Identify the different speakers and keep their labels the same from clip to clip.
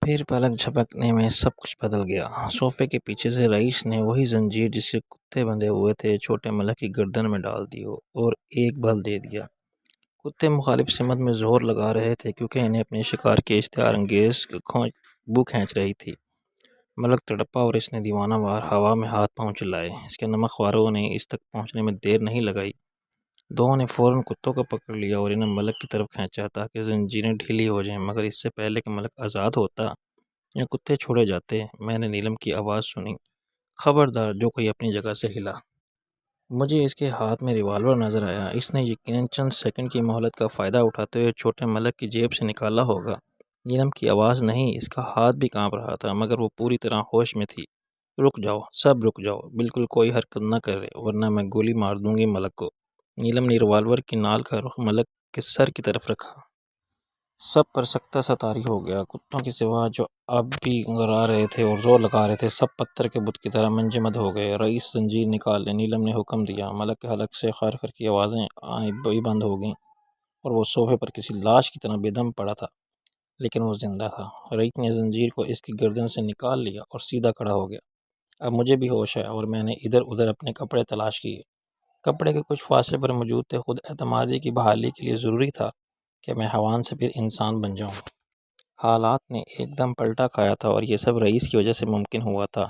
Speaker 1: پھر پلک جھپکنے میں سب کچھ بدل گیا۔ صوفے کے پیچھے سے رئیس نے وہی زنجیر جس سے کتے بندھے ہوئے تھے چھوٹے ملک کی گردن میں ڈال دی اور ایک بل دے دیا۔ کتے مخالف سمت میں زور لگا رہے تھے کیونکہ انہیں اپنے شکار کی اشتہار انگیز بو کھینچ رہی تھی۔ ملک تڑپا اور اس نے دیوانہ وار ہوا میں ہاتھ پاؤں چلائے۔ اس کے نمک خواروں نے اس تک پہنچنے میں دیر نہیں لگائی۔ دونوں نے فوراً کتوں کو پکڑ لیا اور انہیں ملک کی طرف کھینچا تاکہ زنجیریں ڈھیلی ہو جائیں، مگر اس سے پہلے کہ ملک آزاد ہوتا یا کتے چھوڑے جاتے، میں نے نیلم کی آواز سنی، خبردار جو کوئی اپنی جگہ سے ہلا۔ مجھے اس کے ہاتھ میں ریوالور نظر آیا۔ اس نے یقیناً چند سیکنڈ کی مہلت کا فائدہ اٹھاتے ہوئے چھوٹے ملک کی جیب سے نکالا ہوگا۔ نیلم کی آواز نہیں، اس کا ہاتھ بھی کانپ رہا تھا، مگر وہ پوری طرح ہوش میں تھی۔ رک جاؤ، سب رک جاؤ، بالکل کوئی حرکت نہ کرے ورنہ میں گولی مار دوں گی ملک کو۔ نیلم نے ریوالور کی نال کا رخ ملک کے سر کی طرف رکھا۔ سب پر سکتہ سا طاری ہو گیا۔ کتوں کے سوا جو اب بھی گڑا رہے تھے اور زور لگا رہے تھے، سب پتھر کے بت کی طرح منجمد ہو گئے۔ رئیس زنجیر نکال لے، نیلم نے حکم دیا۔ ملک کے حلق سے خر خر کی آوازیں آنی بھی بند ہو گئیں اور وہ صوفے پر کسی لاش کی طرح بے دم پڑا تھا، لیکن وہ زندہ تھا۔ رئیس نے زنجیر کو اس کی گردن سے نکال لیا اور سیدھا کھڑا ہو گیا۔ اب مجھے بھی ہوش ہے اور میں نے ادھر ادھر اپنے کپڑے تلاش کیے۔ کپڑے کے کچھ فاصلے پر موجود تھے۔ خود اعتمادی کی بحالی کے لیے ضروری تھا کہ میں حیوان سے پھر انسان بن جاؤں۔ حالات نے ایک دم پلٹا کھایا تھا اور یہ سب رئیس کی وجہ سے ممکن ہوا تھا۔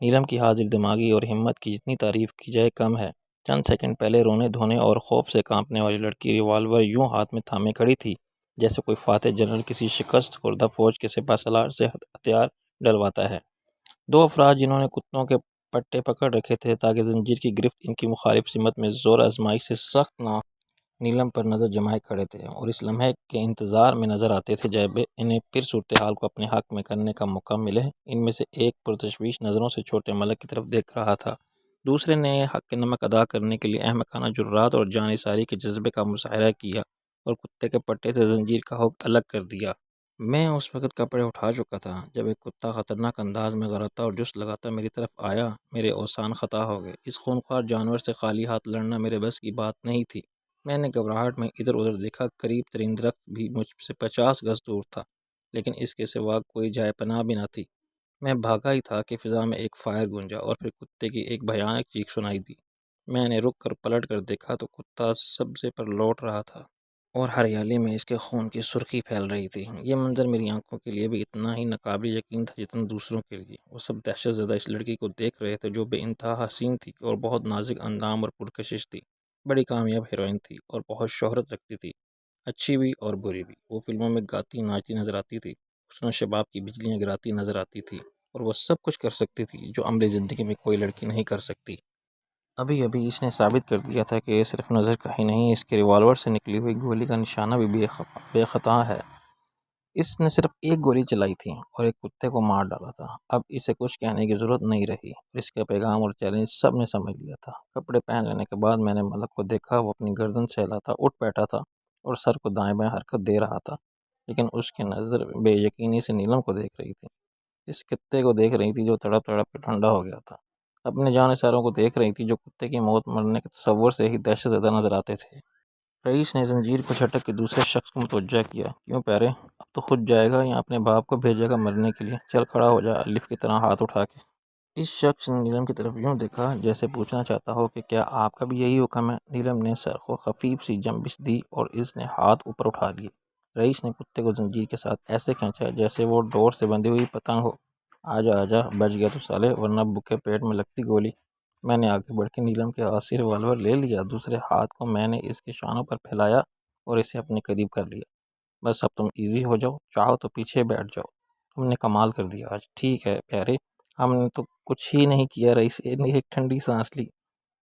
Speaker 1: نیلم کی حاضر دماغی اور ہمت کی جتنی تعریف کی جائے کم ہے۔ چند سیکنڈ پہلے رونے دھونے اور خوف سے کانپنے والی لڑکی ریوالور یوں ہاتھ میں تھامے کھڑی تھی جیسے کوئی فاتح جنرل کسی شکست خوردہ فوج کے سپہ سالار سے ہتھیار ڈلواتا ہے۔ دو افراد جنہوں نے کتوں کے پٹے پکڑ رکھے تھے تاکہ زنجیر کی گرفت ان کی مخالف سمت میں زور آزمائی سے سخت نہ، نیلم پر نظر جمائے کھڑے تھے اور اس لمحے کے انتظار میں نظر آتے تھے جب انہیں پھر صورتحال کو اپنے حق میں کرنے کا موقع ملے۔ ان میں سے ایک پرتشویش نظروں سے چھوٹے ملک کی طرف دیکھ رہا تھا، دوسرے نے حق نمک ادا کرنے کے لیے احمقانہ جرات اور جانثاری کے جذبے کا مظاہرہ کیا اور کتے کے پٹے سے زنجیر کا حک الگ کر دیا۔ میں اس وقت کپڑے اٹھا چکا تھا جب ایک کتا خطرناک انداز میں غراتا اور جست لگاتا میری طرف آیا۔ میرے اوسان خطا ہو گئے۔ اس خونخوار جانور سے خالی ہاتھ لڑنا میرے بس کی بات نہیں تھی۔ میں نے گھبراہٹ میں ادھر ادھر دیکھا۔ قریب ترین درخت بھی مجھ سے 50 گز دور تھا، لیکن اس کے سوا کوئی جائے پناہ بھی نہ تھی۔ میں بھاگا ہی تھا کہ فضا میں ایک فائر گونجا اور پھر کتے کی ایک بھیانک چیخ سنائی دی۔ میں نے رک کر پلٹ کر دیکھا تو کتا سبزے پر لوٹ رہا تھا اور ہریالی میں اس کے خون کی سرخی پھیل رہی تھی۔ یہ منظر میری آنکھوں کے لیے بھی اتنا ہی ناقابل یقین تھا جتنا دوسروں کے لیے۔ وہ سب دہشت زدہ اس لڑکی کو دیکھ رہے تھے جو بے انتہا حسین تھی اور بہت نازک اندام اور پرکشش تھی، بڑی کامیاب ہیروئن تھی اور بہت شہرت رکھتی تھی، اچھی بھی اور بری بھی۔ وہ فلموں میں گاتی ناچتی نظر آتی تھی، حسن و شباب کی بجلیاں گراتی نظر آتی تھی اور وہ سب کچھ کر سکتی تھی جو عملی زندگی میں کوئی لڑکی نہیں کر سکتی۔ ابھی ابھی اس نے ثابت کر دیا تھا کہ یہ صرف نظر کا ہی نہیں، اس کے ریوالور سے نکلی ہوئی گولی کا نشانہ بھی بے خطا ہے۔ اس نے صرف ایک گولی چلائی تھی اور ایک کتے کو مار ڈالا تھا۔ اب اسے کچھ کہنے کی ضرورت نہیں رہی اور اس کا پیغام اور چیلنج سب نے سمجھ لیا تھا۔ کپڑے پہن لینے کے بعد میں نے ملک کو دیکھا۔ وہ اپنی گردن سے ہلاتا اٹھ بیٹھا تھا اور سر کو دائیں بائیں حرکت دے رہا تھا، لیکن اس کی نظر بے یقینی سے نیلم کو دیکھ رہی تھی، اس کتے کو دیکھ رہی تھی جو تڑپ تڑپ کے ٹھنڈا ہو گیا تھا، اپنے جانثاروں کو دیکھ رہی تھی جو کتے کی موت مرنے کے تصور سے ہی دہشت زدہ نظر آتے تھے۔ رئیس نے زنجیر کو جھٹک کے دوسرے شخص کو متوجہ کیا۔ کیوں پیارے، اب تو خود جائے گا یا اپنے باپ کو بھیجے گا مرنے کے لیے؟ چل کھڑا ہو جا، الف کی طرح ہاتھ اٹھا کے۔ اس شخص نے نیلم کی طرف یوں دیکھا جیسے پوچھنا چاہتا ہو کہ کیا آپ کا بھی یہی حکم ہے؟ نیلم نے سر کو خفیف سی جنبش دی اور اس نے ہاتھ اوپر اٹھا لیے۔ رئیس نے کتے کو زنجیر کے ساتھ ایسے کھینچا جیسے وہ ڈور سے بندھی ہوئی پتنگ ہو۔ آجا آجا، بچ گیا تو سالے، ورنہ بھوکے پیٹ میں لگتی گولی۔ میں نے آگے بڑھ کے نیلم کے ہاتھ سے ریوالور لے لیا۔ دوسرے ہاتھ کو میں نے اس کے شانوں پر پھیلایا اور اسے اپنے قریب کر لیا۔ بس اب تم ایزی ہو جاؤ، چاہو تو پیچھے بیٹھ جاؤ، تم نے کمال کر دیا آج۔ ٹھیک ہے پیارے، ہم نے تو کچھ ہی نہیں کیا۔ رئیس نے ایک ٹھنڈی سانس لی۔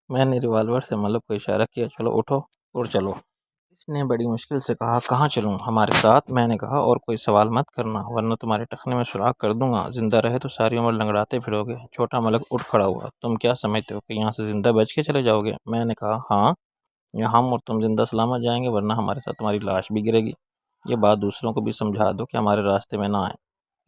Speaker 1: میں نے ریوالور سے ملک کو اشارہ کیا، چلو اٹھو اور چلو۔ اس نے بڑی مشکل سے کہا، کہاں چلوں؟ ہمارے ساتھ؟ میں نے کہا، اور کوئی سوال مت کرنا ورنہ تمہارے ٹخنے میں سوراخ کر دوں گا۔ زندہ رہے تو ساری عمر لنگڑاتے پھرو گے۔ چھوٹا ملک اٹھ کھڑا ہوا۔ تم کیا سمجھتے ہو کہ یہاں سے زندہ بچ کے چلے جاؤ گے؟ میں نے کہا، ہاں، یا ہم اور تم زندہ سلامت جائیں گے ورنہ ہمارے ساتھ تمہاری لاش بھی گرے گی۔ یہ بات دوسروں کو بھی سمجھا دو کہ ہمارے راستے میں نہ آئیں۔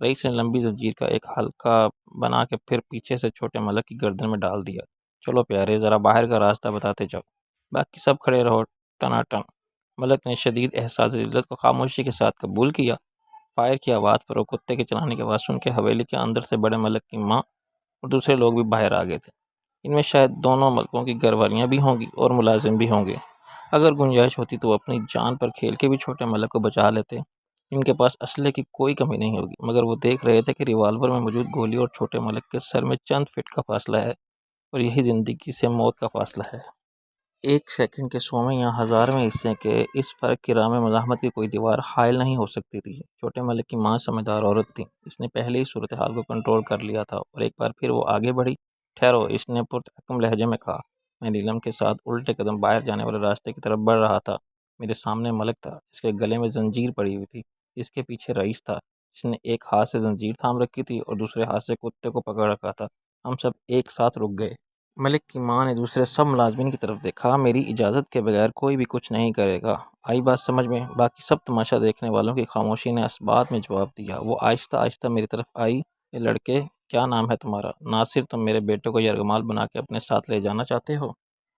Speaker 1: رئیس نے لمبی زنجیر کا ایک حلقہ بنا کے پھر پیچھے سے چھوٹے ملک کی گردن میں ڈال دیا۔ چلو پیارے، ذرا باہر کا راستہ بتاتے جاؤ، باقی سب کھڑے رہو ٹنا ٹن۔ ملک نے شدید احساس ذلت کو خاموشی کے ساتھ قبول کیا فائر کی آواز پر اور کتے کے چلانے کی آواز سن کے حویلی کے اندر سے بڑے ملک کی ماں اور دوسرے لوگ بھی باہر آ گئے تھے۔ ان میں شاید دونوں ملکوں کی گھر والیاں بھی ہوں گی اور ملازم بھی ہوں گے۔ اگر گنجائش ہوتی تو وہ اپنی جان پر کھیل کے بھی چھوٹے ملک کو بچا لیتے۔ ان کے پاس اسلحے کی کوئی کمی نہیں ہوگی، مگر وہ دیکھ رہے تھے کہ ریوالور میں موجود گولی اور چھوٹے ملک کے سر میں چند فٹ کا فاصلہ ہے، اور یہی زندگی سے موت کا فاصلہ ہے۔ ایک سیکنڈ کے 100ویں یا 1000ویں حصے کے اس فرق کی راہ میں مزاحمت کی کوئی دیوار حائل نہیں ہو سکتی تھی۔ چھوٹے ملک کی ماں سمجھدار عورت تھی، اس نے پہلے ہی صورتحال کو کنٹرول کر لیا تھا، اور ایک بار پھر وہ آگے بڑھی۔ ٹھہرو، اس نے پرتحکم لہجے میں کہا۔ میں نیلم کے ساتھ الٹے قدم باہر جانے والے راستے کی طرف بڑھ رہا تھا۔ میرے سامنے ملک تھا، اس کے گلے میں زنجیر پڑی ہوئی تھی۔ اس کے پیچھے رئیس تھا، جس نے ایک ہاتھ سے زنجیر تھام رکھی تھی اور دوسرے ہاتھ سے کتے کو پکڑ رکھا تھا۔ ہم سب ایک ساتھ رک گئے۔ ملک کی ماں نے دوسرے سب ملازمین کی طرف دیکھا۔ میری اجازت کے بغیر کوئی بھی کچھ نہیں کرے گا، آئی بات سمجھ میں؟ باقی سب تماشا دیکھنے والوں کی خاموشی نے اسبات میں جواب دیا۔ وہ آہستہ آہستہ میری طرف آئی۔ یہ لڑکے، کیا نام ہے تمہارا؟ ناصر، تم میرے بیٹے کو یرغمال بنا کے اپنے ساتھ لے جانا چاہتے ہو؟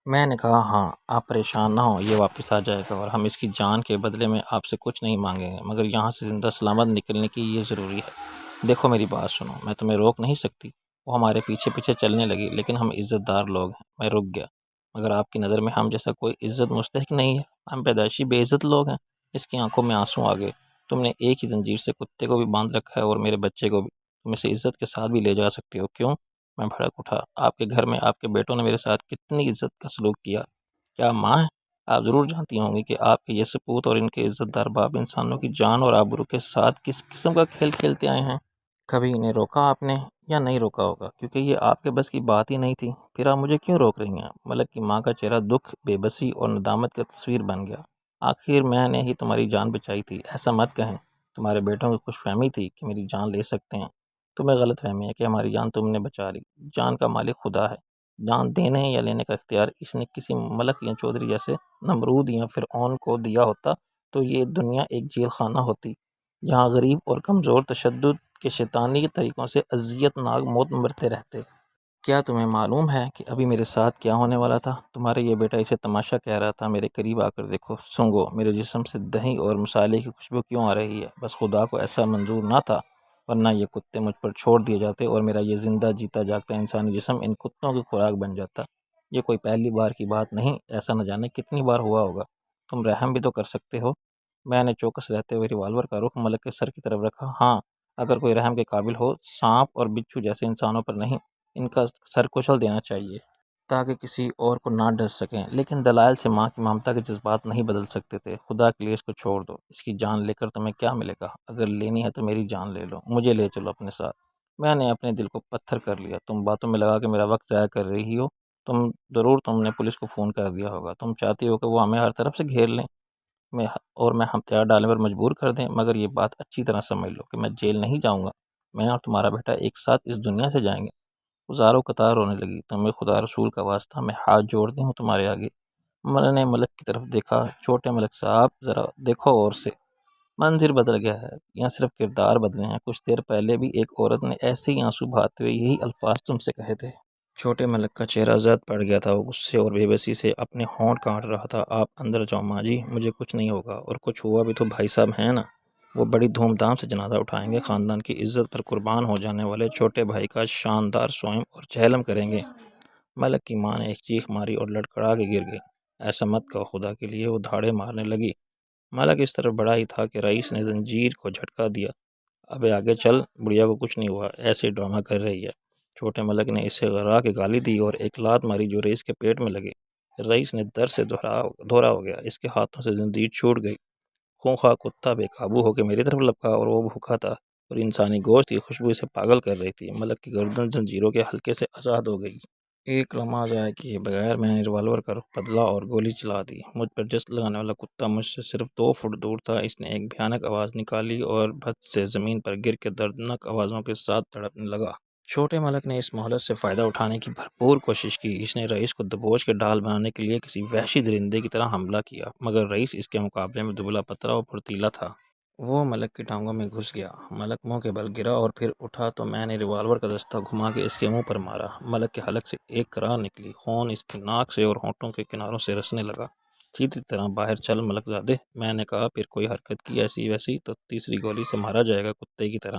Speaker 1: میں نے کہا ہاں۔ آپ پریشان نہ ہو، یہ واپس آ جائے گا اور ہم اس کی جان کے بدلے میں آپ سے کچھ نہیں مانگیں گے، مگر یہاں سے زندہ سلامت نکلنے کی یہ ضروری ہے۔ دیکھو میری بات سنو، میں تمہیں روک نہیں سکتی۔ وہ ہمارے پیچھے پیچھے چلنے لگی، لیکن ہم عزت دار لوگ ہیں۔ میں رک گیا۔ مگر آپ کی نظر میں ہم جیسا کوئی عزت مستحق نہیں ہے، ہم پیدائشی بے عزت لوگ ہیں۔ اس کی آنکھوں میں آنسو آ گئے۔ تم نے ایک ہی زنجیر سے کتے کو بھی باندھ رکھا ہے اور میرے بچے کو بھی، تم اسے عزت کے ساتھ بھی لے جا سکتے ہو، کیوں؟ میں بھڑک اٹھا۔ آپ کے گھر میں آپ کے بیٹوں نے میرے ساتھ کتنی عزت کا سلوک کیا، کیا ماں ہے؟ آپ ضرور جانتی ہوں گی کہ آپ کے یہ سپوت اور ان کے عزت دار باپ انسانوں کی جان اور آبرو کے ساتھ کس قسم کا کھیل کھیلتے آئے ہیں۔ کبھی انہیں روکا آپ نے یا نہیں روکا ہوگا، کیونکہ یہ آپ کے بس کی بات ہی نہیں تھی۔ پھر آپ مجھے کیوں روک رہی ہیں؟ ملک کی ماں کا چہرہ دکھ، بے بسی اور ندامت کا تصویر بن گیا۔ آخر میں نے ہی تمہاری جان بچائی تھی، ایسا مت کہیں۔ تمہارے بیٹوں کی خوش فہمی تھی کہ میری جان لے سکتے ہیں۔ تمہیں غلط فہمی ہے کہ ہماری جان تم نے بچا لی۔ جان کا مالک خدا ہے۔ جان دینے یا لینے کا اختیار اس نے کسی ملک یا چودھری جیسے نمرود یا فرعون کو دیا ہوتا تو یہ دنیا ایک جیل خانہ ہوتی، جہاں غریب اور کمزور تشدد کے شیطانی طریقوں سے اذیت ناک موت مرتے رہتے۔ کیا تمہیں معلوم ہے کہ ابھی میرے ساتھ کیا ہونے والا تھا؟ تمہارا یہ بیٹا اسے تماشا کہہ رہا تھا۔ میرے قریب آ کر دیکھو، سونگھو، میرے جسم سے دہی اور مصالحے کی خوشبو کیوں آ رہی ہے؟ بس خدا کو ایسا منظور نہ تھا، ورنہ یہ کتے مجھ پر چھوڑ دیے جاتے اور میرا یہ زندہ جیتا جاگتا انسانی جسم ان کتوں کی خوراک بن جاتا۔ یہ کوئی پہلی بار کی بات نہیں، ایسا نہ جانے کتنی بار ہوا ہوگا۔ تم رحم بھی تو کر سکتے ہو۔ میں نے چوکس رہتے ہوئے ریوالور کا رخ ملک کے سر کی طرف رکھا۔ ہاں، اگر کوئی رحم کے قابل ہو، سانپ اور بچھو جیسے انسانوں پر نہیں، ان کا سر کچل دینا چاہیے تاکہ کسی اور کو نہ ڈر سکیں۔ لیکن دلائل سے ماں کی ممتا کے جذبات نہیں بدل سکتے تھے۔ خدا کے لیے اس کو چھوڑ دو۔ اس کی جان لے کر تمہیں کیا ملے گا؟ اگر لینی ہے تو میری جان لے لو، مجھے لے چلو اپنے ساتھ۔ میں نے اپنے دل کو پتھر کر لیا۔ تم باتوں میں لگا کہ میرا وقت ضائع کر رہی ہو۔ تم نے پولیس کو فون کر دیا ہوگا۔ تم چاہتی ہو کہ وہ ہمیں ہر طرف سے گھیر لیں اور میں ہتھیار ڈالنے پر مجبور کر دیں، مگر یہ بات اچھی طرح سمجھ لو کہ میں جیل نہیں جاؤں گا۔ میں اور تمہارا بیٹا ایک ساتھ اس دنیا سے جائیں گے۔ وہ زاروں قطار رونے لگی۔ تمہیں خدا رسول کا واسطہ، میں ہاتھ جوڑتی ہوں تمہارے آگے۔ میں نے ملک کی طرف دیکھا۔ چھوٹے ملک صاحب، ذرا دیکھو اور سے۔ منظر بدل گیا ہے یا صرف کردار بدلے ہیں؟ کچھ دیر پہلے بھی ایک عورت نے ایسے ہی آنسو بہاتے ہوئے یہی الفاظ تم سے کہے تھے۔ چھوٹے ملک کا چہرہ زرد پڑ گیا تھا۔ وہ غصے اور بے بسی سے اپنے ہونٹ کاٹ رہا تھا۔ آپ اندر جاؤ ماں جی، مجھے کچھ نہیں ہوگا، اور کچھ ہوا بھی تو بھائی صاحب ہیں نا، وہ بڑی دھوم دھام سے جنازہ اٹھائیں گے، خاندان کی عزت پر قربان ہو جانے والے چھوٹے بھائی کا شاندار سوئم اور چہلم کریں گے۔ ملک کی ماں نے ایک چیخ ماری اور لڑکھڑا کے گر گئی۔ ایسا مت کہو خدا کے لیے، وہ دھاڑے مارنے لگی۔ ملک اس طرف بڑا ہی تھا کہ رئیس نے زنجیر کو جھٹکا دیا۔ ابے آگے چل، بڑھیا کو کچھ نہیں ہوا، ایسے ڈرامہ کر رہی ہے۔ چھوٹے ملک نے اسے غرا کے گالی دی اور ایک لات ماری جو رئیس کے پیٹ میں لگی۔ رئیس نے در سے دھورا ہو گیا، اس کے ہاتھوں سے زنجیر چھوٹ گئی۔ خونخوار کتا بے قابو ہو کے میری طرف لپکا اور وہ بھوکا تھا اور انسانی گوشت کی خوشبو اسے پاگل کر رہی تھی۔ ملک کی گردن زنجیروں کے حلقے سے آزاد ہو گئی۔ ایک لمحہ ضائع کیے بغیر میں نے ریوالور کا رخ بدلا اور گولی چلا دی۔ مجھ پر جست لگانے والا کتا مجھ سے صرف 2 فٹ دور تھا۔ اس نے ایک بھیانک آواز نکالی اور بھت سے زمین پر گر کے دردناک آوازوں کے ساتھ تڑپنے لگا۔ چھوٹے ملک نے اس مہلت سے فائدہ اٹھانے کی بھرپور کوشش کی۔ اس نے رئیس کو دبوچ کے ڈال بنانے کے لیے کسی وحشی درندے کی طرح حملہ کیا، مگر رئیس اس کے مقابلے میں دبلا پتلا اور پھرتیلا تھا۔ وہ ملک کی ٹانگوں میں گھس گیا۔ ملک منہ کے بل گرا اور پھر اٹھا تو میں نے ریوالور کا دستہ گھما کے اس کے منہ پر مارا۔ ملک کے حلق سے ایک کراہ نکلی۔ خون اس کی ناک سے اور ہونٹوں کے کناروں سے رسنے لگا۔ سیدھی طرح باہر چل ملک زادے۔ میں نے کہا پھر کوئی حرکت کی ایسی ویسی تو تیسری گولی سے مارا جائے گا کتے کی طرح۔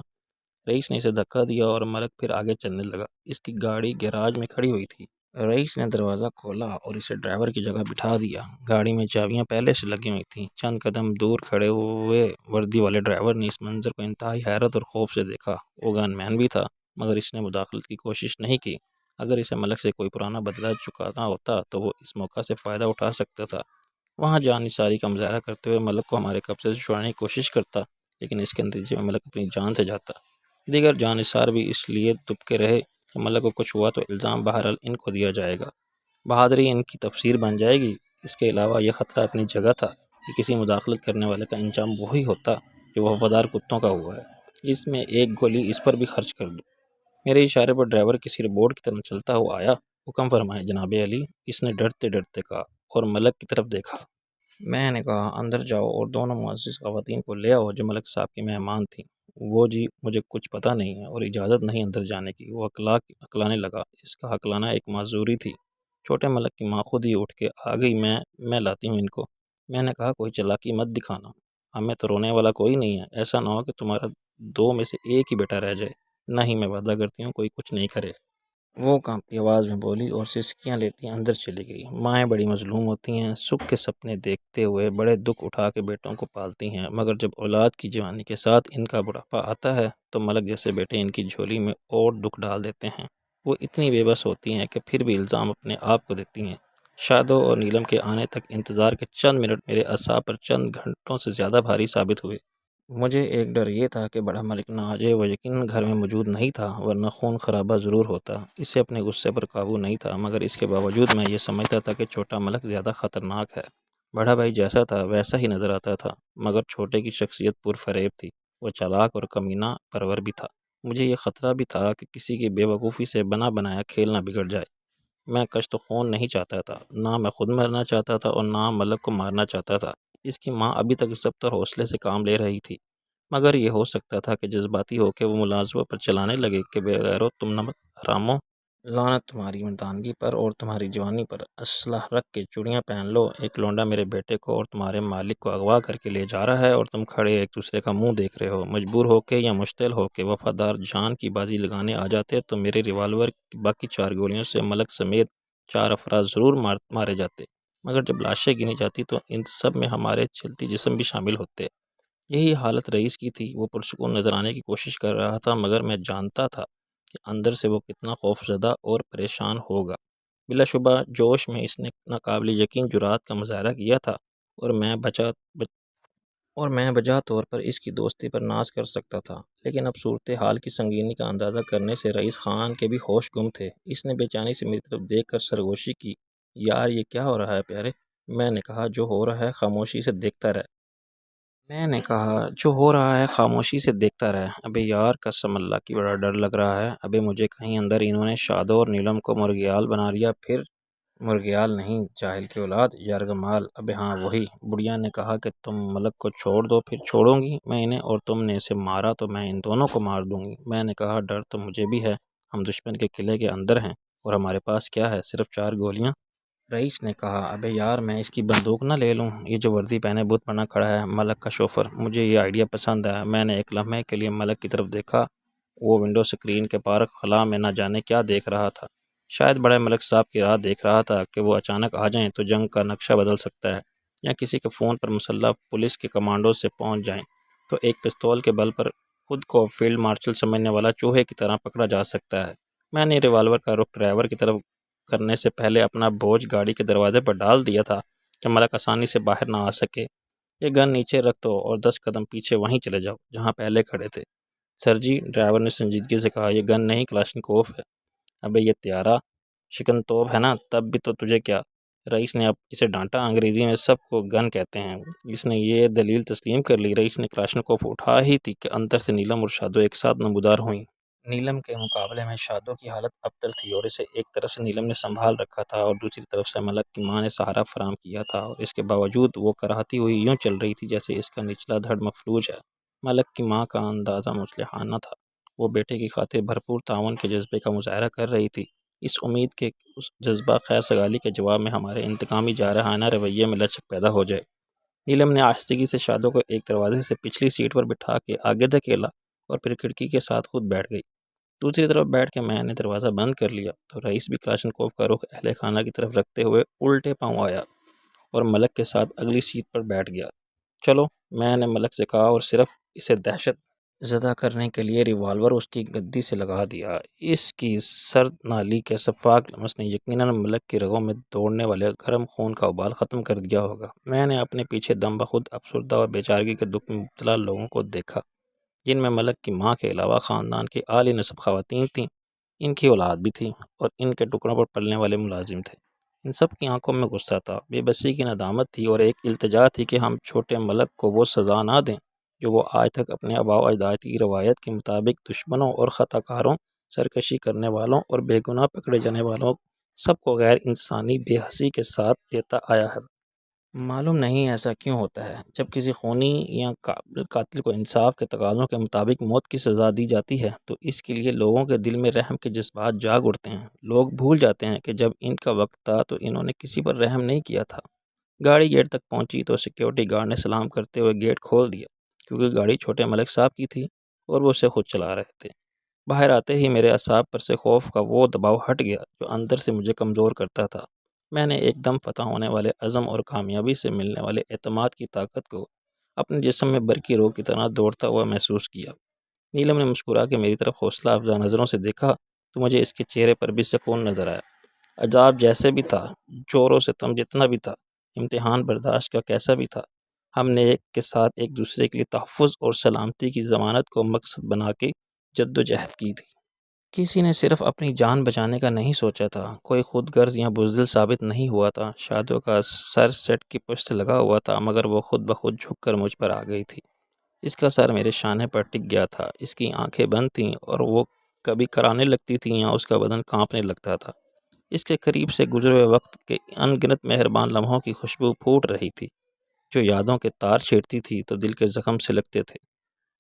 Speaker 1: رئیس نے اسے دھکا دیا اور ملک پھر آگے چلنے لگا۔ اس کی گاڑی گیراج میں کھڑی ہوئی تھی۔ رئیس نے دروازہ کھولا اور اسے ڈرائیور کی جگہ بٹھا دیا۔ گاڑی میں چابیاں پہلے سے لگی ہوئی تھیں۔ چند قدم دور کھڑے ہوئے وردی والے ڈرائیور نے اس منظر کو انتہائی حیرت اور خوف سے دیکھا۔ وہ گن مین بھی تھا مگر اس نے مداخلت کی کوشش نہیں کی۔ اگر اسے ملک سے کوئی پرانا بدلہ چکانا ہوتا تو وہ اس موقع سے فائدہ اٹھا سکتا تھا۔ وہاں جان نثاری کا مظاہرہ کرتے ہوئے ملک کو ہمارے قبضے سے چھڑانے کی کوشش کرتا، لیکن اس کے نتیجے میں ملک اپنی جان سے جاتا۔ دیگر جان نثار بھی اس لیے دبکے رہے کہ ملک کو کچھ ہوا تو الزام بہرحال ان کو دیا جائے گا، بہادری ان کی تفسیر بن جائے گی۔ اس کے علاوہ یہ خطرہ اپنی جگہ تھا کہ کسی مداخلت کرنے والے کا انجام وہی ہوتا جو وفادار کتوں کا ہوا ہے۔ اس میں ایک گولی اس پر بھی خرچ کر دوں۔ میرے اشارے پر ڈرائیور کسی روبوٹ کی طرح چلتا ہوا آیا۔ حکم فرمائے جناب علی، اس نے ڈرتے ڈرتے کہا اور ملک کی طرف دیکھا۔ میں نے کہا اندر جاؤ اور دونوں معزز خواتین کو لے آؤ جو ملک صاحب کی مہمان تھیں۔ وہ جی مجھے کچھ پتہ نہیں ہے اور اجازت نہیں اندر جانے کی، وہ ہکلانے لگا۔ اس کا ہکلانا ایک معذوری تھی۔ چھوٹے ملک کی ماں خود ہی اٹھ کے آ گئی، میں لاتی ہوں ان کو۔ میں نے کہا کوئی چالاکی مت دکھانا، ہمیں تو رونے والا کوئی نہیں ہے، ایسا نہ ہو کہ تمہارا دو میں سے ایک ہی بیٹا رہ جائے۔ نہیں، میں وعدہ کرتی ہوں کوئی کچھ نہیں کرے۔ وہ کانپتی آواز میں بولی اور سسکیاں لیتی اندر چلی گئی۔ مائیں بڑی مظلوم ہوتی ہیں، سکھ کے سپنے دیکھتے ہوئے بڑے دکھ اٹھا کے بیٹوں کو پالتی ہیں، مگر جب اولاد کی جوانی کے ساتھ ان کا بڑھاپا آتا ہے تو ملک جیسے بیٹے ان کی جھولی میں اور دکھ ڈال دیتے ہیں۔ وہ اتنی بے بس ہوتی ہیں کہ پھر بھی الزام اپنے آپ کو دیتی ہیں۔ شادو اور نیلم کے آنے تک انتظار کے چند منٹ میرے اعصاب پر چند گھنٹوں سے زیادہ بھاری ثابت ہوئے۔ مجھے ایک ڈر یہ تھا کہ بڑا ملک نہ آ جائے۔ وہ یقیناً گھر میں موجود نہیں تھا ورنہ خون خرابہ ضرور ہوتا۔ اسے اپنے غصے پر قابو نہیں تھا، مگر اس کے باوجود میں یہ سمجھتا تھا کہ چھوٹا ملک زیادہ خطرناک ہے۔ بڑا بھائی جیسا تھا ویسا ہی نظر آتا تھا، مگر چھوٹے کی شخصیت پرفریب تھی۔ وہ چالاک اور کمینہ پرور بھی تھا۔ مجھے یہ خطرہ بھی تھا کہ کسی کی بے وقوفی سے بنا بنایا کھیل نہ بگڑ جائے۔ میں کشت و خون نہیں چاہتا تھا، نہ میں خود مرنا چاہتا تھا اور نہ ملک کو مارنا چاہتا تھا۔ اس کی ماں ابھی تک ضبط اور حوصلے سے کام لے رہی تھی، مگر یہ ہو سکتا تھا کہ جذباتی ہو کے وہ ملازموں پر چلانے لگے کہ بے غیرو تم نمک حرامو، لعنت تمہاری مردانگی پر اور تمہاری جوانی پر، اسلحہ رکھ کے چوڑیاں پہن لو، ایک لونڈا میرے بیٹے کو اور تمہارے مالک کو اغوا کر کے لے جا رہا ہے اور تم کھڑے ایک دوسرے کا منہ دیکھ رہے ہو۔ مجبور ہو کے یا مشتعل ہو کے وفادار جان کی بازی لگانے آ جاتے تو میرے ریوالور کی باقی 4 گولیوں سے ملک سمیت 4 افراد ضرور مارے جاتے، مگر جب لاشیں گنی جاتی تو ان سب میں ہمارے چلتی جسم بھی شامل ہوتے۔ یہی حالت رئیس کی تھی۔ وہ پرسکون نظر آنے کی کوشش کر رہا تھا، مگر میں جانتا تھا کہ اندر سے وہ کتنا خوف زدہ اور پریشان ہوگا۔ بلا شبہ جوش میں اس نے ناقابل یقین جرأت کا مظاہرہ کیا تھا اور میں بجا طور پر اس کی دوستی پر ناز کر سکتا تھا، لیکن اب صورتحال کی سنگینی کا اندازہ کرنے سے رئیس خان کے بھی ہوش گم تھے۔ اس نے بے چینی سے میری طرف دیکھ کر سرگوشی کی۔ یار یہ کیا ہو رہا ہے پیارے؟ میں نے کہا جو ہو رہا ہے خاموشی سے دیکھتا رہ۔ ابے یار قسم اللہ کی بڑا ڈر لگ رہا ہے۔ ابے مجھے کہیں اندر انہوں نے شادو اور نیلم کو مرگیال بنا لیا۔ پھر مرگیال نہیں، جاہل کی اولاد، یرغمال۔ ابے ہاں وہی۔ بڑھیا نے کہا کہ تم ملک کو چھوڑ دو، پھر چھوڑوں گی میں انہیں، اور تم نے اسے مارا تو میں ان دونوں کو مار دوں گی۔ میں نے کہا ڈر تو مجھے بھی ہے، ہم دشمن کے قلعے کے اندر ہیں اور ہمارے پاس کیا ہے، صرف 4 گولیاں۔ رئیس نے کہا ابے یار میں اس کی بندوق نہ لے لوں؟ یہ جو وردی پہنے بت بنا کھڑا ہے ملک کا شوفر، مجھے یہ آئیڈیا پسند ہے۔ میں نے ایک لمحے کے لیے ملک کی طرف دیکھا۔ وہ ونڈو سکرین کے پار خلا میں نہ جانے کیا دیکھ رہا تھا۔ شاید بڑے ملک صاحب کی راہ دیکھ رہا تھا کہ وہ اچانک آ جائیں تو جنگ کا نقشہ بدل سکتا ہے، یا کسی کے فون پر مسلح پولیس کے کمانڈو سے پہنچ جائیں تو ایک پستول کے بل پر خود کو فیلڈ مارشل سمجھنے والا چوہے کی طرح پکڑا جا سکتا ہے۔ میں نے ریوالور کا رخ ڈرائیور کی طرف کرنے سے پہلے اپنا بوجھ گاڑی کے دروازے پر ڈال دیا تھا کہ ملک آسانی سے باہر نہ آ سکے۔ یہ گن نیچے رکھ دو اور 10 قدم پیچھے وہیں چلے جاؤ جہاں پہلے کھڑے تھے۔ سر جی، ڈرائیور نے سنجیدگی سے کہا، یہ گن نہیں کلاشنکوف ہے۔ ابے یہ تیارہ شکن توپ ہے نا، تب بھی تو تجھے کیا؟ رئیس نے اب اسے ڈانٹا۔ انگریزی میں سب کو گن کہتے ہیں۔ اس نے یہ دلیل تسلیم کر لی۔ رئیس نے کلاشنکوف اٹھا ہی تھی کہ اندر سے نیلم اور شادو ایک ساتھ نمودار ہوئیں۔ نیلم کے مقابلے میں شادو کی حالت ابتر تھی اور اسے ایک طرف سے نیلم نے سنبھال رکھا تھا اور دوسری طرف سے ملک کی ماں نے سہارا فراہم کیا تھا، اور اس کے باوجود وہ کراہتی ہوئی یوں چل رہی تھی جیسے اس کا نچلا دھڑ مفلوج ہے۔ ملک کی ماں کا اندازہ مصلحانہ تھا۔ وہ بیٹے کی خاطر بھرپور تعاون کے جذبے کا مظاہرہ کر رہی تھی۔ اس امید کے اس جذبہ خیر سگالی کے جواب میں ہمارے انتقامی جارحانہ رویے میں لچک پیدا ہو جائے۔ نیلم نے آہستگی سے شادو کو ایک دروازے سے پچھلی سیٹ پر بٹھا کے آگے دھکیلا اور پھر کھڑکی کے ساتھ خود بیٹھ گئی۔ دوسری طرف بیٹھ کے میں نے دروازہ بند کر لیا تو رئیس بھی کلاشنکوف کا رخ اہل خانہ کی طرف رکھتے ہوئے الٹے پاؤں آیا اور ملک کے ساتھ اگلی سیٹ پر بیٹھ گیا۔ چلو، میں نے ملک سے کہا اور صرف اسے دہشت زدہ کرنے کے لیے ریوالور اس کی گدی سے لگا دیا۔ اس کی سرد نالی کے شفاف لمس نے یقیناً ملک کی رگوں میں دوڑنے والے گرم خون کا ابال ختم کر دیا ہوگا۔ میں نے اپنے پیچھے دم بخود افسردہ اور بیچارگی کے دکھ میں مبتلا لوگوں کو دیکھا، جن میں ملک کی ماں کے علاوہ خاندان کی اعلی نسب خواتین تھیں، ان کی اولاد بھی تھی اور ان کے ٹکڑوں پر پلنے والے ملازم تھے۔ ان سب کی آنکھوں میں غصہ تھا، بے بسی کی ندامت تھی اور ایک التجا تھی کہ ہم چھوٹے ملک کو وہ سزا نہ دیں جو وہ آج تک اپنے آباء و اجداد کی روایت کے مطابق دشمنوں اور خطا کاروں، سرکشی کرنے والوں اور بے گناہ پکڑے جانے والوں سب کو غیر انسانی بے حسی کے ساتھ دیتا آیا ہے۔ معلوم نہیں ایسا کیوں ہوتا ہے، جب کسی خونی یا قاتل کو انصاف کے تقاضوں کے مطابق موت کی سزا دی جاتی ہے تو اس کے لیے لوگوں کے دل میں رحم کے جذبات جاگ اٹھتے ہیں۔ لوگ بھول جاتے ہیں کہ جب ان کا وقت تھا تو انہوں نے کسی پر رحم نہیں کیا تھا۔ گاڑی گیٹ تک پہنچی تو سیکیورٹی گارڈ نے سلام کرتے ہوئے گیٹ کھول دیا، کیونکہ گاڑی چھوٹے ملک صاحب کی تھی اور وہ اسے خود چلا رہے تھے۔ باہر آتے ہی میرے اعصاب پر سے خوف کا وہ دباؤ ہٹ گیا جو اندر سے مجھے کمزور کرتا تھا۔ میں نے ایک دم فتح ہونے والے عزم اور کامیابی سے ملنے والے اعتماد کی طاقت کو اپنے جسم میں برقی رو کی طرح دوڑتا ہوا محسوس کیا۔ نیلم نے مسکرا کے میری طرف حوصلہ افزا نظروں سے دیکھا تو مجھے اس کے چہرے پر بھی سکون نظر آیا۔ عذاب جیسے بھی تھا، زور و ستم جتنا بھی تھا، امتحان برداشت کا کیسا بھی تھا، ہم نے ایک کے ساتھ ایک دوسرے کے لیے تحفظ اور سلامتی کی ضمانت کو مقصد بنا کے جدوجہد کی تھی۔ کسی نے صرف اپنی جان بچانے کا نہیں سوچا تھا، کوئی خود غرض یا بزدل ثابت نہیں ہوا تھا۔ شادو کا سر سیٹ کی پشت سے لگا ہوا تھا مگر وہ خود بخود جھک کر مجھ پر آ گئی تھی۔ اس کا سر میرے شانے پر ٹک گیا تھا، اس کی آنکھیں بند تھیں اور وہ کبھی کرانے لگتی تھیں یا اس کا بدن کانپنے لگتا تھا۔ اس کے قریب سے گزرے ہوئے وقت کے ان گنت مہربان لمحوں کی خوشبو پھوٹ رہی تھی جو یادوں کے تار چھیڑتی تھی تو دل کے زخم سلگتے تھے۔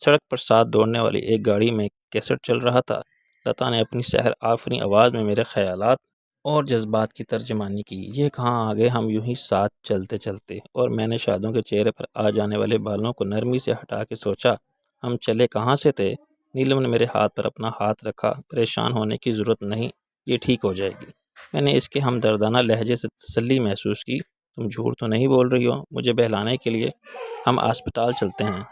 Speaker 1: سڑک پر ساتھ دوڑنے والی ایک گاڑی میں کیسٹ چل رہا تھا۔ لتا نے اپنی سحر آفریں آواز میں میرے خیالات اور جذبات کی ترجمانی کی۔ یہ کہاں آگے ہم یوں ہی ساتھ چلتے چلتے، اور میں نے شادوں کے چہرے پر آ جانے والے بالوں کو نرمی سے ہٹا کے سوچا، ہم چلے کہاں سے تھے؟ نیلم نے میرے ہاتھ پر اپنا ہاتھ رکھا۔ پریشان ہونے کی ضرورت نہیں، یہ ٹھیک ہو جائے گی۔ میں نے اس کے ہمدردانہ لہجے سے تسلی محسوس کی۔ تم جھوٹ تو نہیں بول رہی ہو؟ مجھے بہلانے کے لیے ہم اسپتال چلتے ہیں،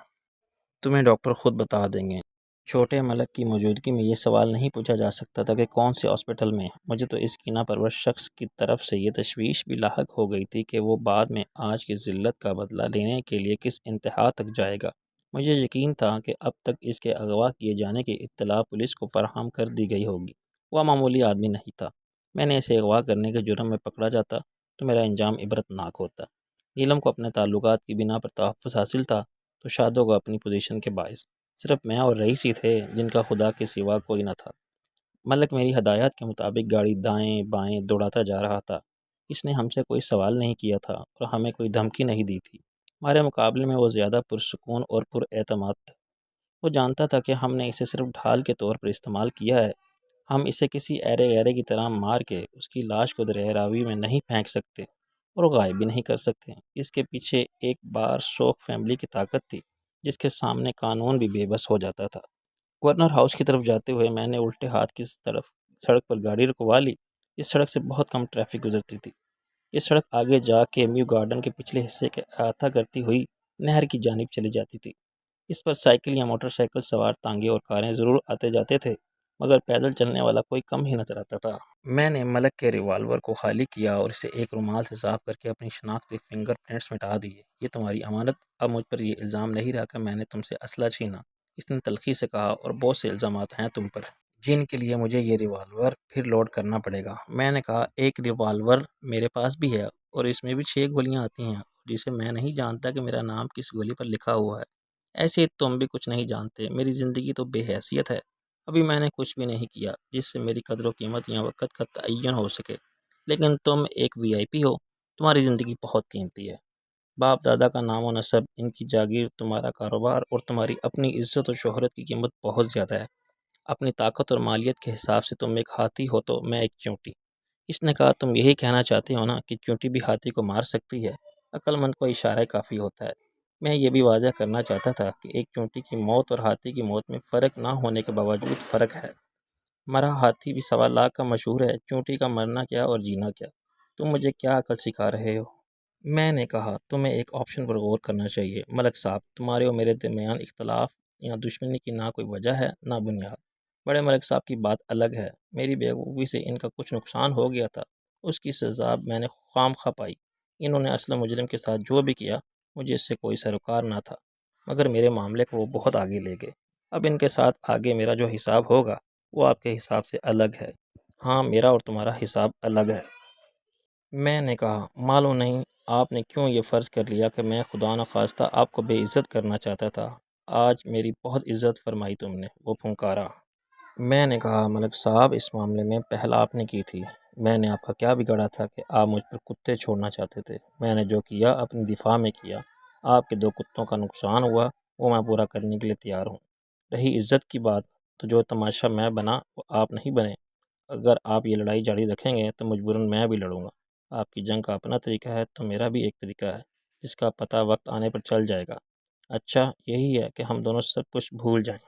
Speaker 1: تمہیں ڈاکٹر خود بتا دیں گے۔ چھوٹے ملک کی موجودگی میں یہ سوال نہیں پوچھا جا سکتا تھا کہ کون سے ہاسپٹل میں۔ مجھے تو اس کینہ پرور شخص کی طرف سے یہ تشویش بھی لاحق ہو گئی تھی کہ وہ بعد میں آج کی ذلت کا بدلہ لینے کے لیے کس انتہا تک جائے گا۔ مجھے یقین تھا کہ اب تک اس کے اغوا کیے جانے کی اطلاع پولیس کو فراہم کر دی گئی ہوگی۔ وہ معمولی آدمی نہیں تھا۔ میں نے اسے اغوا کرنے کے جرم میں پکڑا جاتا تو میرا انجام عبرت ناک ہوتا۔ نیلم کو اپنے تعلقات کی بنا پر تحفظ حاصل تھا تو شادو کو اپنی پوزیشن کے باعث۔ صرف میں اور رئیس ہی تھے جن کا خدا کے سوا کوئی نہ تھا۔ ملک میری ہدایات کے مطابق گاڑی دائیں بائیں دوڑاتا جا رہا تھا۔ اس نے ہم سے کوئی سوال نہیں کیا تھا اور ہمیں کوئی دھمکی نہیں دی تھی۔ ہمارے مقابلے میں وہ زیادہ پرسکون اور پر اعتماد تھا۔ وہ جانتا تھا کہ ہم نے اسے صرف ڈھال کے طور پر استعمال کیا ہے۔ ہم اسے کسی ایرے غیرے کی طرح مار کے اس کی لاش کو دریائے راوی میں نہیں پھینک سکتے اور غائب بھی نہیں کر سکتے۔ اس کے پیچھے ایک بار شوق فیملی کی طاقت تھی جس کے سامنے قانون بھی بے بس ہو جاتا تھا۔ گورنر ہاؤس کی طرف جاتے ہوئے میں نے الٹے ہاتھ کی طرف سڑک پر گاڑی رکوا لی۔ اس سڑک سے بہت کم ٹریفک گزرتی تھی۔ یہ سڑک آگے جا کے میو گارڈن کے پچھلے حصے کے احاطہ کرتی ہوئی نہر کی جانب چلی جاتی تھی۔ اس پر سائیکل یا موٹر سائیکل سوار تانگے اور کاریں ضرور آتے جاتے تھے مگر پیدل چلنے والا کوئی کم ہی نظر آتا تھا۔ میں نے ملک کے ریوالور کو خالی کیا اور اسے ایک رومال سے صاف کر کے اپنی شناختی فنگر پرنٹس مٹا دیے۔ یہ تمہاری امانت، اب مجھ پر یہ الزام نہیں رہا کہ میں نے تم سے اسلحہ چھینا، اس نے تلخی سے کہا، اور بہت سے الزامات ہیں تم پر جن کے لیے مجھے یہ ریوالور پھر لوڈ کرنا پڑے گا۔ میں نے کہا، ایک ریوالور میرے پاس بھی ہے اور اس میں بھی 6 گولیاں آتی ہیں اور جسے میں نہیں جانتا کہ میرا نام کس گولی پر لکھا ہوا ہے۔ ایسے تم بھی کچھ نہیں جانتے، میری زندگی تو بے حیثیت ہے۔ ابھی میں نے کچھ بھی نہیں کیا جس سے میری قدر و قیمت یا وقت کا تعین ہو سکے، لیکن تم ایک VIP ہو، تمہاری زندگی بہت قیمتی ہے۔ باپ دادا کا نام و نسب، ان کی جاگیر، تمہارا کاروبار اور تمہاری اپنی عزت و شہرت کی قیمت بہت زیادہ ہے۔ اپنی طاقت اور مالیت کے حساب سے تم ایک ہاتھی ہو تو میں ایک چیونٹی۔ اس نے کہا تم یہی کہنا چاہتے ہو نا کہ چیونٹی بھی ہاتھی کو مار سکتی ہے؟ عقل مند کو اشارہ کافی ہوتا ہے۔ میں یہ بھی واضح کرنا چاہتا تھا کہ ایک چیونٹی کی موت اور ہاتھی کی موت میں فرق نہ ہونے کے باوجود فرق ہے۔ مرا ہاتھی بھی 1.25 لاکھ کا مشہور ہے، چیونٹی کا مرنا کیا اور جینا کیا؟ تم مجھے کیا عقل سکھا رہے ہو؟ میں نے کہا تمہیں ایک آپشن پر غور کرنا چاہیے ملک صاحب، تمہارے اور میرے درمیان اختلاف یا دشمنی کی نہ کوئی وجہ ہے نہ بنیاد۔ بڑے ملک صاحب کی بات الگ ہے، میری بیوقوفی سے ان کا کچھ نقصان ہو گیا تھا، اس کی سزا میں نے خام خواہ پائی۔ انہوں نے اصل مجرم کے ساتھ جو بھی کیا مجھے اس سے کوئی سروکار نہ تھا، مگر میرے معاملے کو وہ بہت آگے لے گئے۔ اب ان کے ساتھ آگے میرا جو حساب ہوگا وہ آپ کے حساب سے الگ ہے۔ ہاں، میرا اور تمہارا حساب الگ ہے۔ میں نے کہا معلوم نہیں آپ نے کیوں یہ فرض کر لیا کہ میں خدا نخواستہ آپ کو بے عزت کرنا چاہتا تھا۔ آج میری بہت عزت فرمائی تم نے، وہ پھنکارا۔ میں نے کہا ملک صاحب اس معاملے میں پہل آپ نے کی تھی، میں نے آپ کا کیا بگاڑا تھا کہ آپ مجھ پر کتے چھوڑنا چاہتے تھے؟ میں نے جو کیا اپنی دفاع میں کیا، آپ کے 2 کتوں کا نقصان ہوا وہ میں پورا کرنے کے لیے تیار ہوں۔ رہی عزت کی بات تو جو تماشا میں بنا وہ آپ نہیں بنے۔ اگر آپ یہ لڑائی جاری رکھیں گے تو مجبوراً میں بھی لڑوں گا۔ آپ کی جنگ کا اپنا طریقہ ہے تو میرا بھی ایک طریقہ ہے جس کا پتہ وقت آنے پر چل جائے گا۔ اچھا یہی ہے کہ ہم دونوں سب کچھ بھول جائیں۔